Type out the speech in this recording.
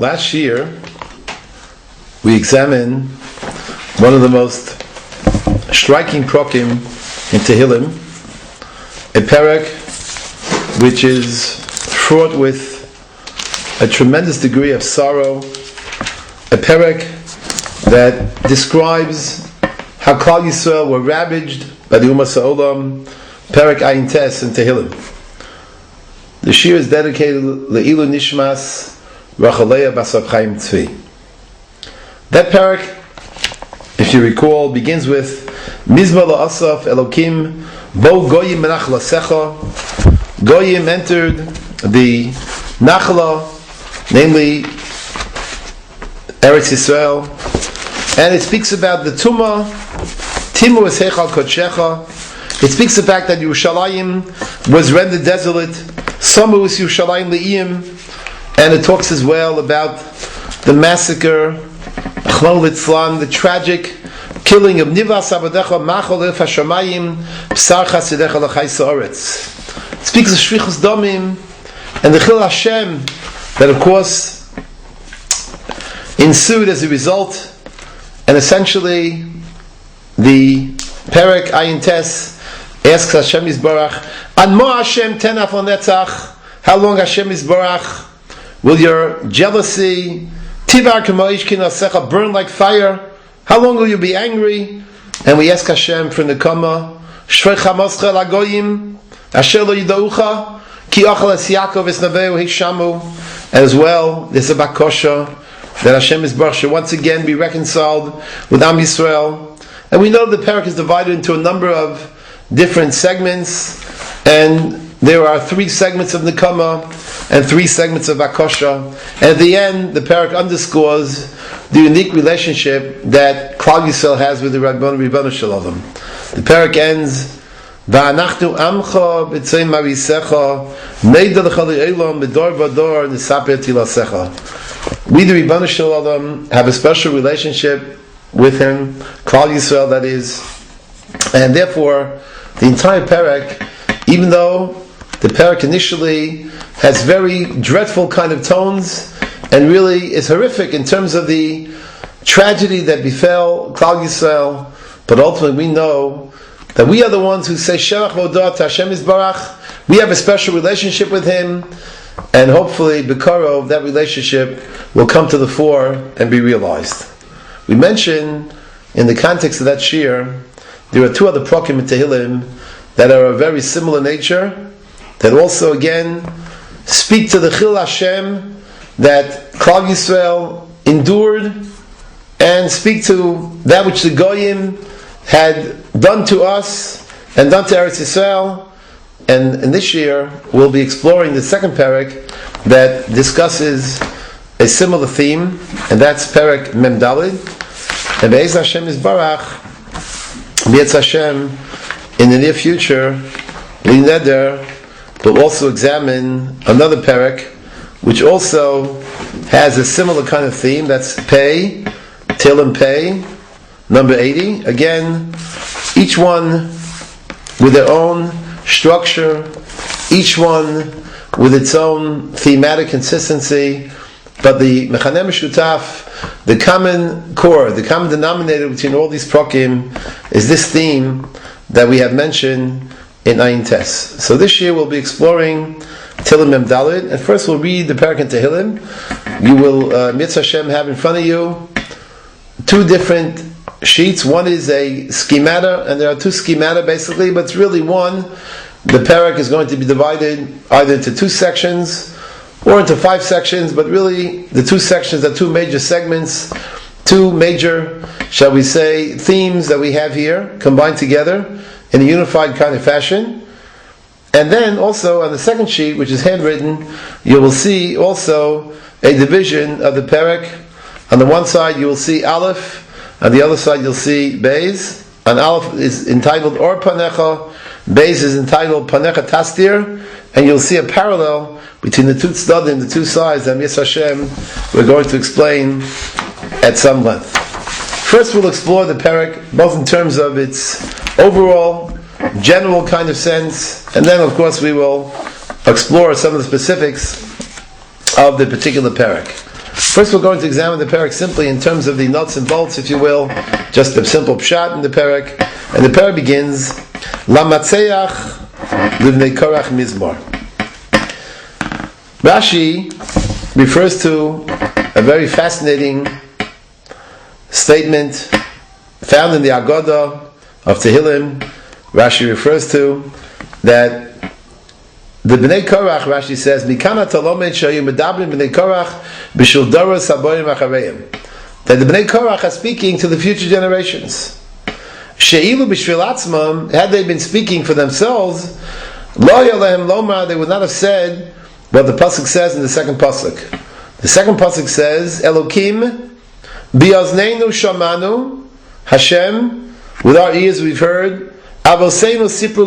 Last year, we examined one of the most striking prokim in Tehillim, a Perek which is fraught with a tremendous degree of sorrow, a Perek that describes how Klal Yisrael were ravaged by the Umas Ha'olam, Perek Ayin Tes in Tehillim. The shiur is dedicated Le'ilu Nishmas Rachaleya Bas Rab Chaim Tzvi. That Perek, if you recall, begins with Mizmor La'asaf Elokim Bo Goyim Menach Lasecha. Goyim entered the Nachla, namely Eretz Yisrael, and it speaks about the Tumah, Timu es Heichal Kodshecha. It speaks the fact that Yerushalayim was rendered desolate, Samu es Yerushalayim Le'iyim, and it talks as well about the massacre, the tragic killing of Nivas Avadecha Machol Elf Hashamayim Psar Chasidecha L'chayis Haaretz. It speaks of Shvichus Damim and the chillul Hashem that of course ensued as a result, and essentially the Perek Ayin Tes asks Hashem Yisbarach, An Mo Hashem Tenaf Netzach, how long Hashem Yisbarach will your jealousy Tivar K'moish Kinasecha burn like fire? How long will you be angry? And we ask Hashem for Nekama, Shrei Chamoschel Agoyim Asher Lo Yidaucha Ki Achal Es Yaakov Es Naveu Hishamu. As well, there's a bakosha that Hashem Yisbarach should once again be reconciled with Am Yisrael. And we know the Perek is divided into a number of different segments, and there are 3 segments of Nekama and 3 segments of Akosha. And at the end, the Perek underscores the unique relationship that Klal Yisrael has with the Ribbon Shalom. The Perek ends, Va'anachnu amcha b'tzei marisecha neida l'cha li'elam b'dor v'dor nisaper tilasecha. We, the Ribbon Shalom, have a special relationship with him, Klal Yisrael that is, and therefore the entire Perek, even though the Perek initially has very dreadful kind of tones and really is horrific in terms of the tragedy that befell Klal Yisrael, but ultimately we know that we are the ones who say Shevach Vodah to Hashem Yisbarach. We have a special relationship with Him, and hopefully B'karov that relationship will come to the fore and be realized. We mentioned in the context of that shiur, there are 2 other prokim in Tehillim that are of very similar nature, that also again speak to the chillul Hashem that Klal Yisrael endured, and speak to that which the Goyim had done to us and done to Eretz Yisrael. And in this year we'll be exploring the second Perek that discusses a similar theme, and that's Perek Mem Daled. And Be'ez Hashem Yisbarach, Be'ez Hashem, in the near future, Li Neder, we'll also examine another Perek which also has a similar kind of theme. That's Pei, Tehillim Pei, number 80. Again, each one with their own structure, each one with its own thematic consistency, but the Mechaneh Meshutaf, the common core, the common denominator between all these prokim is this theme that we have mentioned in Ayin Tes. So this year we'll be exploring Tehillim Mem Daled, and first we'll read the Perek in Tehillim. You will, Mitzvah Hashem, have in front of you 2 different sheets. One is a schemata, and there are 2 schemata basically, but it's really one. The Perek is going to be divided either into 2 sections or into 5 sections, but really the 2 sections are 2 major segments, 2 major, shall we say, themes that we have here combined together in a unified kind of fashion. And then also on the second sheet, which is handwritten, you will see also a division of the Perek. On the one side you will see Aleph, on the other side you'll see Beis. And Aleph is entitled Or Panecha, Beis is entitled Panecha Tastir, and you'll see a parallel between the 2 tzdadim, the 2 sides, and Yes Hashem we're going to explain at some length. First we'll explore the Perek, both in terms of its overall, general kind of sense, and then of course we will explore some of the specifics of the particular Perek. First we're going to examine the Perek simply in terms of the nuts and bolts, if you will, just a simple pshat in the Perek. And the Perek begins, Lamatzeach livnei Korach mizmor. Rashi refers to a very fascinating statement found in the Agoda of Tehillim. Rashi refers to that the Bnei Korach, Rashi says, Mikana talomed shayu medabrim Bnei Korach b'shul doros haboyim achareim. That the Bnei Korach are speaking to the future generations. She'ilu b'shvil atzmam, had they been speaking for themselves, lo yalehem lomar, they would not have said what the pasuk says in the second pasuk. The second pasuk says, Elokim bi'ozneinu shamanu, Hashem, with our ears we've heard, Avoseinu sipru